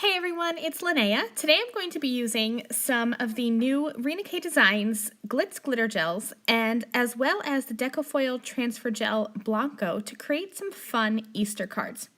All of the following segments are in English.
Hey everyone, it's Linnea. Today I'm going to be using some of the new Rina Designs Glitz glitter gels and as well as the Deco Transfer Gel Blanco to create some fun Easter cards.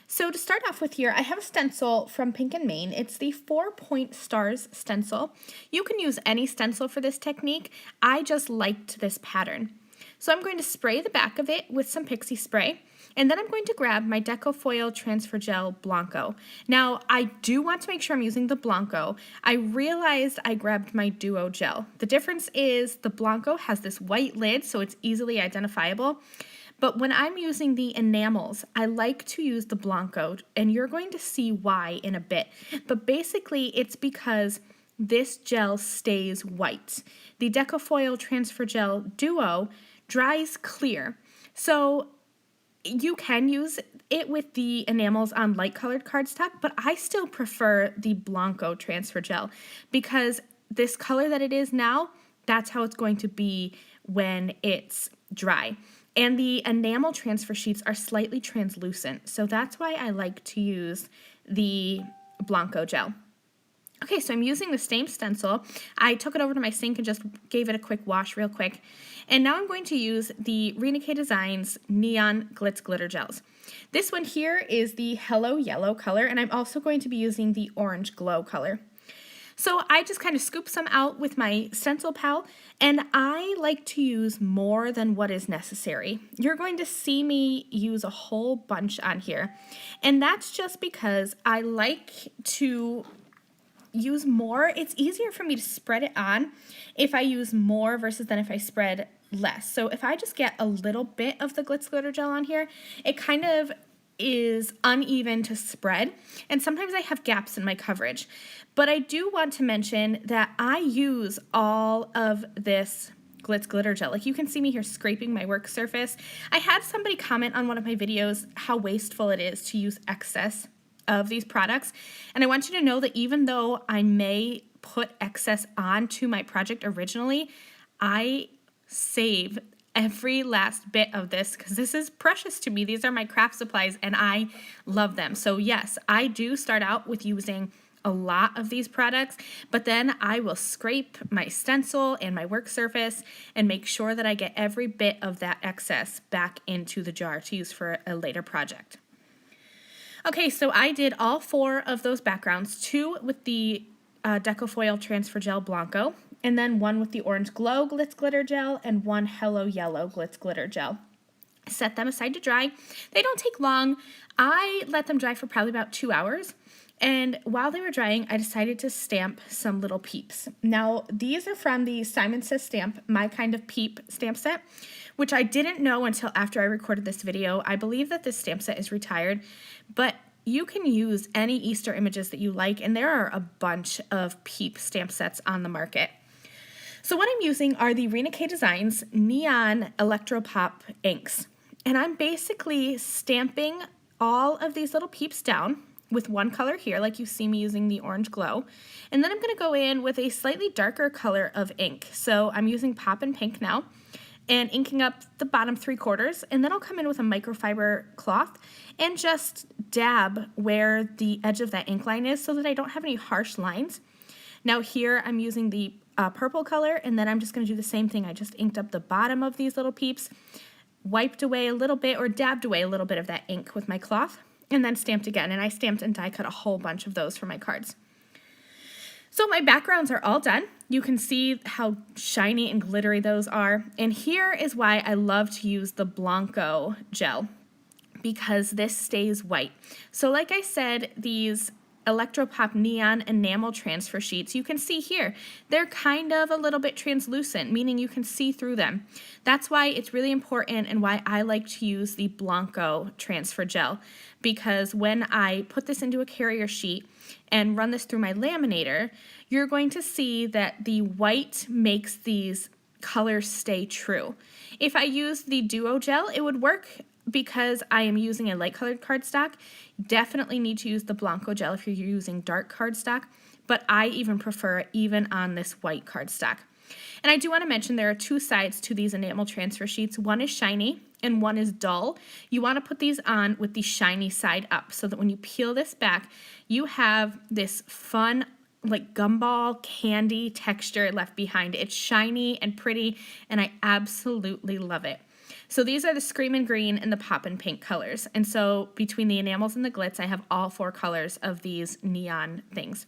So to start off with here, I have a stencil from Pink and Main. It's the 4-point stars stencil. You can use any stencil for this technique. I just liked this pattern. So I'm going to spray the back of it with some pixie spray. And then I'm going to grab my Deco Transfer Gel Blanco. Now, I do want to make sure I'm using the Blanco. I realized I grabbed my Duo gel. The difference is the Blanco has this white lid, so it's easily identifiable. But when I'm using the enamels, I like to use the Blanco, and you're going to see why in a bit. But basically, it's because this gel stays white. The Deco Transfer Gel Duo dries clear. So you can use it with the enamels on light colored cardstock, but I still prefer the Blanco Transfer Gel because this color that it is now, that's how it's going to be when it's dry. And the enamel transfer sheets are slightly translucent, so that's why I like to use the Blanco gel. Okay, so I'm using the same stencil. I took it over to my sink and just gave it a quick wash real quick. And now I'm going to use the Rina Designs Neon Glitz Glitter Gels. This one here is the Hello Yellow color, and I'm also going to be using the Orange Glow color. So I just kind of scoop some out with my stencil pal, and I like to use more than what is necessary. You're going to see me use a whole bunch on here, and that's just because I like to use more. It's easier for me to spread it on if I use more versus than if I spread less. So if I just get a little bit of the Glitz glitter gel on here, it kind of is uneven to spread, and sometimes I have gaps in my coverage. But I do want to mention that I use all of this Glitz glitter gel. Like you can see me here scraping my work surface. I had somebody comment on one of my videos how wasteful it is to use excess of these products, and I want you to know that even though I may put excess onto my project originally, I save every last bit of this because this is precious to me. These are my craft supplies and I love them. So yes, I do start out with using a lot of these products, but then I will scrape my stencil and my work surface and make sure that I get every bit of that excess back into the jar to use for a later project. Okay, so I did all 4 of those backgrounds, 2 with the Deco Transfer Gel Blanco, and then 1 with the Orange Glow Glitz Glitter Gel, and 1 Hello Yellow Glitz Glitter Gel. Set them aside to dry. They don't take long. I let them dry for probably about 2 hours, and while they were drying, I decided to stamp some little peeps. Now, these are from the Simon Says Stamp, My Kind of Peep stamp set, which I didn't know until after I recorded this video. I believe that this stamp set is retired, but you can use any Easter images that you like, and there are a bunch of Peep stamp sets on the market. So what I'm using are the Rina Designs Neon Electro-Pop inks, and I'm basically stamping all of these little peeps down with one color here, like you see me using the Orange Glow, and then I'm going to go in with a slightly darker color of ink. So I'm using Pop and Pink now, and inking up the bottom 3/4, and then I'll come in with a microfiber cloth and just dab where the edge of that ink line is so that I don't have any harsh lines. Now here I'm using the purple color, and then I'm just going to do the same thing. I just inked up the bottom of these little peeps, wiped away a little bit or dabbed away a little bit of that ink with my cloth, and then stamped again, and I stamped and die cut a whole bunch of those for my cards. So my backgrounds are all done. You can see how shiny and glittery those are. And here is why I love to use the Blanco gel, because this stays white. So like I said, these Electro-Pop Neon Enamel Transfer Sheets, you can see here, they're kind of a little bit translucent, meaning you can see through them. That's why it's really important and why I like to use the Blanco Transfer Gel, because when I put this into a carrier sheet and run this through my laminator, you're going to see that the white makes these colors stay true. If I use the Duo gel, it would work because I am using a light colored cardstock. Definitely need to use the Blanco gel if you're using dark cardstock, but I even prefer it even on this white cardstock. And I do want to mention there are 2 sides to these enamel transfer sheets. One is shiny and one is dull, you want to put these on with the shiny side up so that when you peel this back, you have this fun like gumball candy texture left behind. It's shiny and pretty, and I absolutely love it. So these are the Screamin' Green and the Poppin' Pink colors. And so between the enamels and the glitz, I have all 4 colors of these neon things.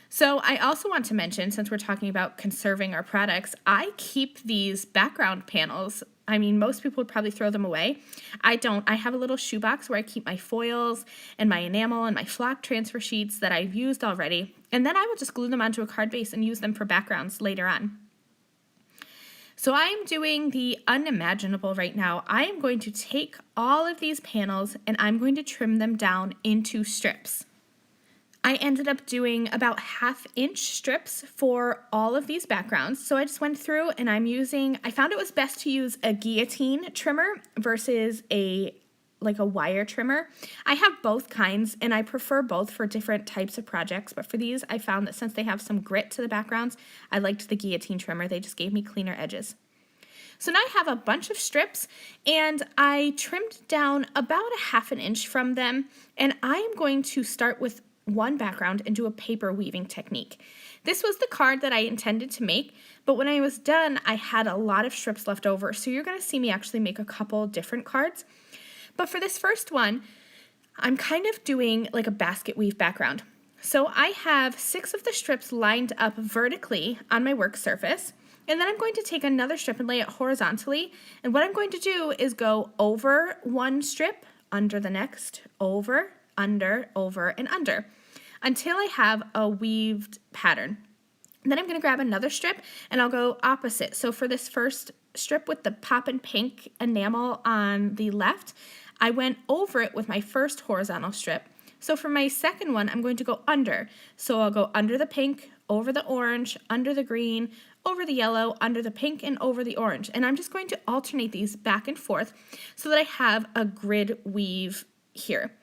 So I also want to mention, since we're talking about conserving our products, I keep these background panels. I mean, most people would probably throw them away. I don't. I have a little shoebox where I keep my foils and my enamel and my flock transfer sheets that I've used already. And then I will just glue them onto a card base and use them for backgrounds later on. So I am doing the unimaginable right now. I am going to take all of these panels and I'm going to trim them down into strips. I ended up doing about 1/2-inch strips for all of these backgrounds. So I just went through and I found it was best to use a guillotine trimmer versus a wire trimmer. I have both kinds and I prefer both for different types of projects, but for these I found that since they have some grit to the backgrounds, I liked the guillotine trimmer. They just gave me cleaner edges. So now I have a bunch of strips and I trimmed down about 1/2 inch from them, and I am going to start with one background and do a paper weaving technique. This was the card that I intended to make, but when I was done, I had a lot of strips left over, so you're going to see me actually make a couple different cards. But for this first one, I'm kind of doing like a basket weave background. So I have 6 of the strips lined up vertically on my work surface, and then I'm going to take another strip and lay it horizontally, and what I'm going to do is go over one strip, under the next, over, under, over, and under, until I have a weaved pattern. Then I'm going to grab another strip and I'll go opposite. So for this first strip with the Poppin' Pink enamel on the left, I went over it with my first horizontal strip. So for my second one, I'm going to go under. So I'll go under the pink, over the orange, under the green, over the yellow, under the pink, and over the orange. And I'm just going to alternate these back and forth so that I have a grid weave here.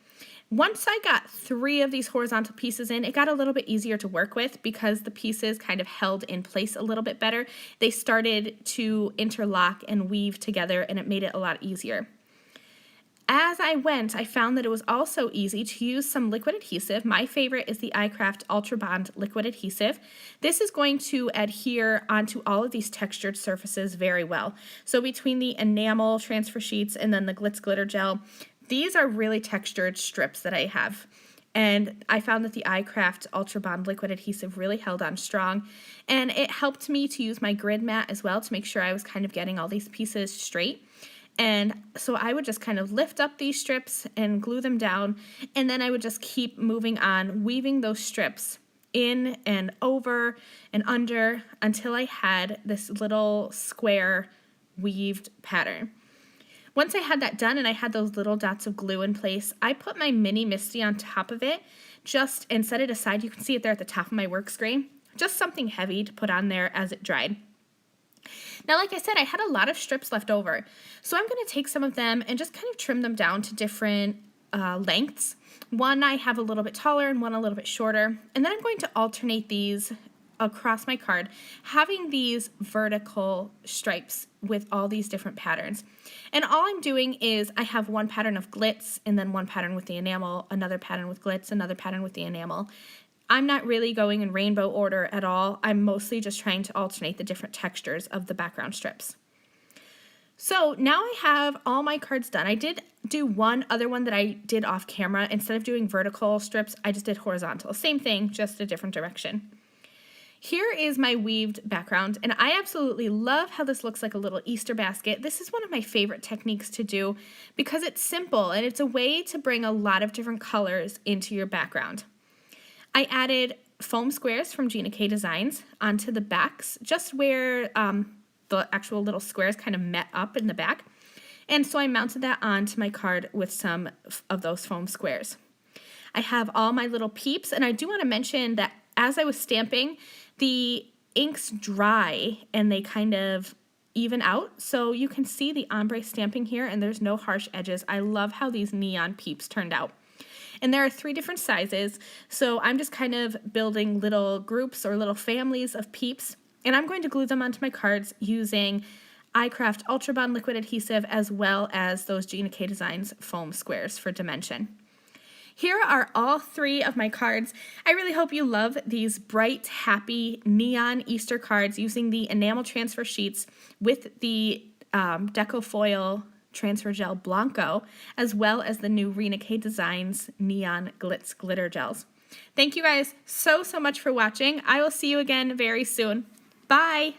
Once I got 3 of these horizontal pieces in, it got a little bit easier to work with because the pieces kind of held in place a little bit better. They started to interlock and weave together, and it made it a lot easier. As I went, I found that it was also easy to use some liquid adhesive. My favorite is the iCraft Ultra Bond liquid adhesive. This is going to adhere onto all of these textured surfaces very well. So between the enamel transfer sheets and then the Glitz glitter gel, these are really textured strips that I have. And I found that the iCraft Ultra Bond liquid adhesive really held on strong. And it helped me to use my grid mat as well to make sure I was kind of getting all these pieces straight. And so I would just kind of lift up these strips and glue them down, and then I would just keep moving on, weaving those strips in and over and under until I had this little square weaved pattern. Once I had that done and I had those little dots of glue in place, I put my mini Misti on top of it and set it aside. You can see it there at the top of my work screen. Just something heavy to put on there as it dried. Now, like I said, I had a lot of strips left over, so I'm going to take some of them and just kind of trim them down to different lengths. One I have a little bit taller and one a little bit shorter, and then I'm going to alternate these across my card, having these vertical stripes with all these different patterns. And all I'm doing is I have one pattern of glitz and then one pattern with the enamel, another pattern with glitz, another pattern with the enamel. I'm not really going in rainbow order at all. I'm mostly just trying to alternate the different textures of the background strips. So now I have all my cards done. I did do one other one that I did off camera. Instead of doing vertical strips, I just did horizontal. Same thing, just a different direction. Here is my weaved background, and I absolutely love how this looks like a little Easter basket. This is one of my favorite techniques to do because it's simple and it's a way to bring a lot of different colors into your background. I added foam squares from Gina K Designs onto the backs, just where the actual little squares kind of met up in the back. And so I mounted that onto my card with some of those foam squares. I have all my little peeps, and I do want to mention that as I was stamping, the inks dry and they kind of even out. So you can see the ombre stamping here, and there's no harsh edges. I love how these neon peeps turned out. And there are 3 different sizes, so I'm just kind of building little groups or little families of peeps, and I'm going to glue them onto my cards using iCraft Ultra Bond liquid adhesive, as well as those Gina K Designs foam squares for dimension. Here are all 3 of my cards. I really hope you love these bright, happy, neon Easter cards using the enamel transfer sheets with the Deco Foil Transfer Gel Blanco, as well as the new Rina K Designs Neon Glitz Glitter Gels. Thank you guys so much for watching. I will see you again very soon. Bye!